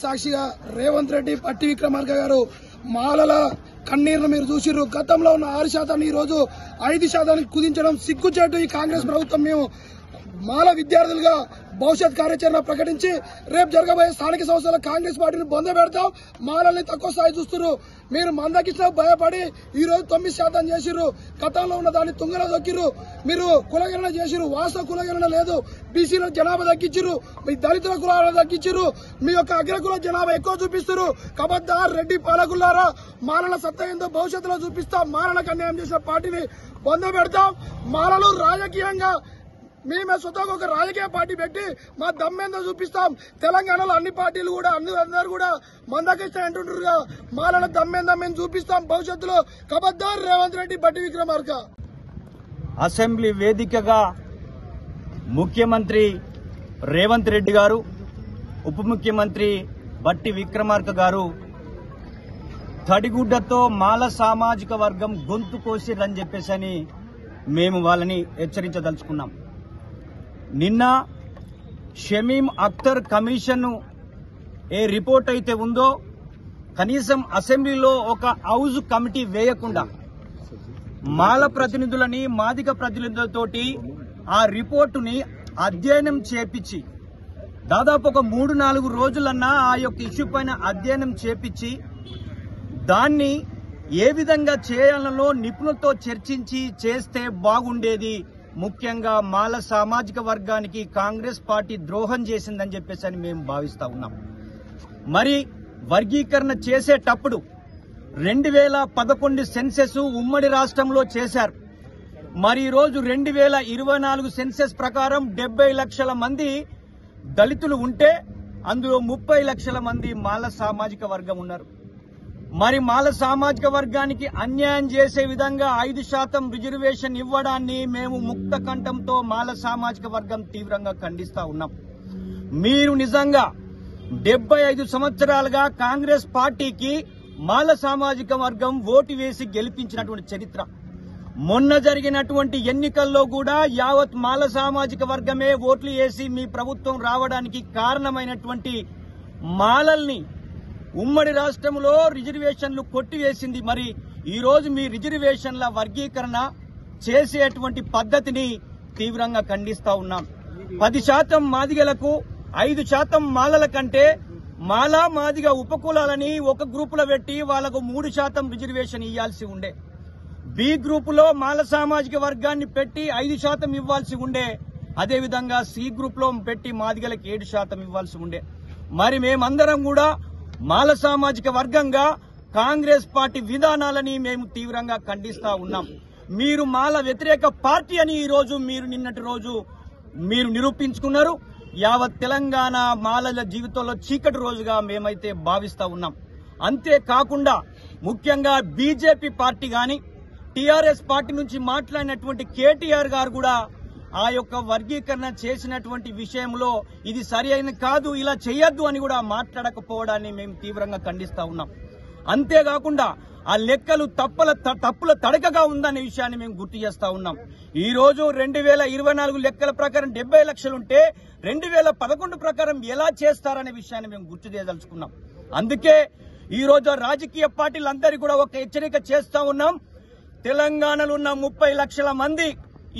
సాక్షిగా రేవంత్ రెడ్డి పట్టి విక్రమార్క గారు మాలల కన్నీరును మీరు చూసిర్రు. గతంలో ఉన్న 6% ఈ రోజు 5% కుదించడం సిగ్గుచేటు. ఈ కాంగ్రెస్ ప్రభుత్వం మేము మాల విద్యార్థులుగా భవిష్యత్ కార్యాచరణ ప్రకటించి రేపు జరగబోయే స్థానిక సంస్థల కాంగ్రెస్ పార్టీని బొంద పెడతాం. మాలల్ని తక్కువ స్థాయి చూస్తున్నారు. మీరు మందకిచ్చిన భయపడి ఈ రోజు 9% చేసిర్రు. గతంలో ఉన్న దాన్ని తుంగలో దొక్కిర్రు. మీరు కులగణన చేసిర్రు. వాస్తవ కులగణన లేదు. బీసీల జనాభా తగ్గించిర్రు. మీ దళితుల కులాలను తగ్గించిర్రు. మీ యొక్క అగ్రకుల జనాభా ఎక్కువ చూపిస్తున్నారు. కబద్దార్ రెడ్డి పాలకులారా, మాలల సత్తా ఏందో భవిష్యత్తులో చూపిస్తాం. మాలలకు అన్యాయం చేసిన పార్టీని బొంద పెడతాం. మాలలు రాజకీయంగా మేమే స్వతహాగా ఒక రాజకీయ పార్టీ పెట్టి మా దమ్మేందో చూపిస్తాం. తెలంగాణలో అన్ని పార్టీలు కూడా అందరూ కూడా మందకిస్తాయి అంటుంటారుగా. మాలల దమ్మేందమ్మేం చూపిస్తాం భవిష్యత్తులో. కబద్దార్ రేవంత్ రెడ్డి బట్టి విక్రమార్క. అసెంబ్లీ వేదికగా ముఖ్యమంత్రి రేవంత్ రెడ్డి గారు, ఉప ముఖ్యమంత్రి బట్టి విక్రమార్క గారు తడిగుడ్డతో మాల సామాజిక వర్గం గొంతు కోసిరని చెప్పేసి మేము వాళ్ళని హెచ్చరించదలుచుకున్నాం. నిన్న షమీం అఖ్తర్ కమిషన్ ఏ రిపోర్ట్ అయితే ఉందో కనీసం అసెంబ్లీలో ఒక హౌజ్ కమిటీ వేయకుండా మాల ప్రతినిధులని, మాదిగ ప్రతినిధులతోటి ఆ రిపోర్టుని అధ్యయనం చేపించి దాదాపు ఒక 3-4 రోజులన్నా ఆ యొక్క ఇష్యూ పైన అధ్యయనం చేపించి దాన్ని ఏ విధంగా చేయాలనో నిపుణులతో చర్చించి చేస్తే బాగుండేది. ముఖ్యంగా మాల సామాజిక వర్గానికి కాంగ్రెస్ పార్టీ ద్రోహం చేసిందని చెప్పేసి మేము భావిస్తా ఉన్నాం. మరి వర్గీకరణ చేసేటప్పుడు 2011 సెన్సెస్ ఉమ్మడి రాష్ట్రంలో చేశారు. మరి ఈరోజు 2024 సెన్సెస్ ప్రకారం 70 లక్షల మంది దళితులు ఉంటే అందులో 30 లక్షల మంది మాల సామాజిక వర్గం ఉన్నారు. మరి మాల సామాజిక వర్గానికి అన్యాయం చేసే విధంగా 5% రిజర్వేషన్ ఇవ్వడాన్ని మేము ముక్త కంఠంతో మాల సామాజిక వర్గం తీవ్రంగా ఖండిస్తా ఉన్నాం. మీరు నిజంగా 75 సంవత్సరాలుగా కాంగ్రెస్ పార్టీకి మాల సామాజిక వర్గం ఓటు వేసి గెలిపించినటువంటి చరిత్ర. మొన్న జరిగినటువంటి ఎన్నికల్లో కూడా యావత్ మాల సామాజిక వర్గమే ఓట్లు వేసి మీ ప్రభుత్వం రావడానికి కారణమైనటువంటి మాలల్ని ఉమ్మడి రాష్ట్రంలో రిజర్వేషన్లు కొట్టివేసింది. మరి ఈ రోజు మీ రిజర్వేషన్ల వర్గీకరణ చేసేటువంటి పద్ధతిని తీవ్రంగా ఖండిస్తా ఉన్నాం. 10% మాదిగలకు 5% మాలల కంటే మాలా మాదిగ ఉపకులాలని ఒక గ్రూపులో పెట్టి వాళ్లకు 3% రిజర్వేషన్ ఇవ్వాల్సి ఉండే. బి గ్రూపులో మాల సామాజిక వర్గాన్ని పెట్టి 5% ఇవ్వాల్సి ఉండే. అదేవిధంగా సి గ్రూప్ లో పెట్టి మాదిగలకు 7% ఇవ్వాల్సి ఉండే. మరి మేమందరం కూడా మాల సామాజిక వర్గంగా కాంగ్రెస్ పార్టీ విధానాలని మేము తీవ్రంగా ఖండిస్తా ఉన్నాం. మీరు మాల వ్యతిరేక పార్టీ అని ఈ రోజు మీరు నిన్నటి రోజు మీరు నిరూపించుకున్నారు. యావత్ తెలంగాణ మాలల జీవితంలో చీకటి రోజుగా మేమైతే భావిస్తా ఉన్నాం. అంతేకాకుండా ముఖ్యంగా బీజేపీ పార్టీ గాని టీఆర్ఎస్ పార్టీ నుంచి మాట్లాడినటువంటి కేటీఆర్ గారు కూడా ఆ యొక్క వర్గీకరణ చేసినటువంటి విషయంలో ఇది సరి అయిన కాదు, ఇలా చేయొద్దు అని కూడా మాట్లాడకపోవడాన్ని మేము తీవ్రంగా ఖండిస్తా ఉన్నాం. అంతేకాకుండా ఆ లెక్కలు తప్పుల తడకగా ఉందనే విషయాన్ని మేము గుర్తు చేస్తా ఉన్నాం. ఈ రోజు 2024 లెక్కల ప్రకారం 70 లక్షలుంటే 2011 ప్రకారం ఎలా చేస్తారనే విషయాన్ని మేము గుర్తు చేయదలుచుకున్నాం. అందుకే ఈ రోజు రాజకీయ పార్టీలందరికీ కూడా ఒక హెచ్చరిక చేస్తా ఉన్నాం. తెలంగాణలో ఉన్న 30 లక్షల మంది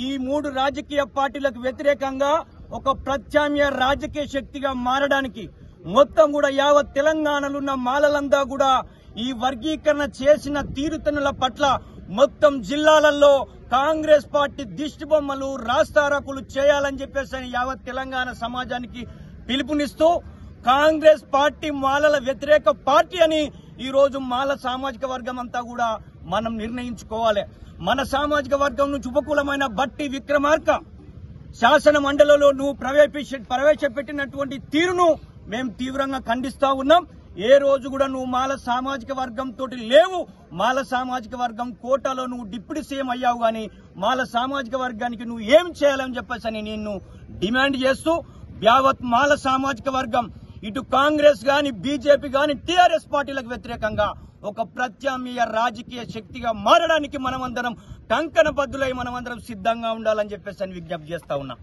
ఈ 3 రాజకీయ పార్టీలకు వ్యతిరేకంగా ఒక ప్రత్యామ్నాయ రాజకీయ శక్తిగా మారడానికి మొత్తం కూడా యావత్ తెలంగాణలో ఉన్న మాలలంతా కూడా ఈ వర్గీకరణ చేసిన తీరుతెన్నుల పట్ల మొత్తం జిల్లాలలో కాంగ్రెస్ పార్టీ దిష్టి బొమ్మలు రాస్తారోకోలు చేయాలని చెప్పేసి యావత్ తెలంగాణ సమాజానికి పిలుపునిస్తూ కాంగ్రెస్ పార్టీ మాలల వ్యతిరేక పార్టీ అని ఈ రోజు మాల సామాజిక వర్గం అంతా కూడా మనం నిర్ణయించుకోవాలి. మన సామాజిక వర్గం నుంచి ఉపకులమైన బట్టి విక్రమార్క శాసన మండలిలో నువ్వు ప్రవేశపెట్టినటువంటి తీరును మేము తీవ్రంగా ఖండిస్తా ఉన్నాం. ఏ రోజు కూడా నువ్వు మాల సామాజిక వర్గం తోటి లేవు. మాల సామాజిక వర్గం కోటాలో నువ్వు డిప్యూటీ సీఎం అయ్యావు గాని మాల సామాజిక వర్గానికి నువ్వు ఏం చేయాలని చెప్పేసి నిన్ను డిమాండ్ చేస్తూ యావత్ మాల సామాజిక వర్గం ఇటు కాంగ్రెస్ గాని బీజేపీ గాని టీఆర్ఎస్ పార్టీలకు వ్యతిరేకంగా ఒక ప్రత్యామ్నాయ రాజకీయ శక్తిగా మారడానికి మనమందరం కంకణబద్దులై మనమందరం సిద్ధంగా ఉండాలని చెప్పేసి విజ్ఞప్తి చేస్తా ఉన్నాం.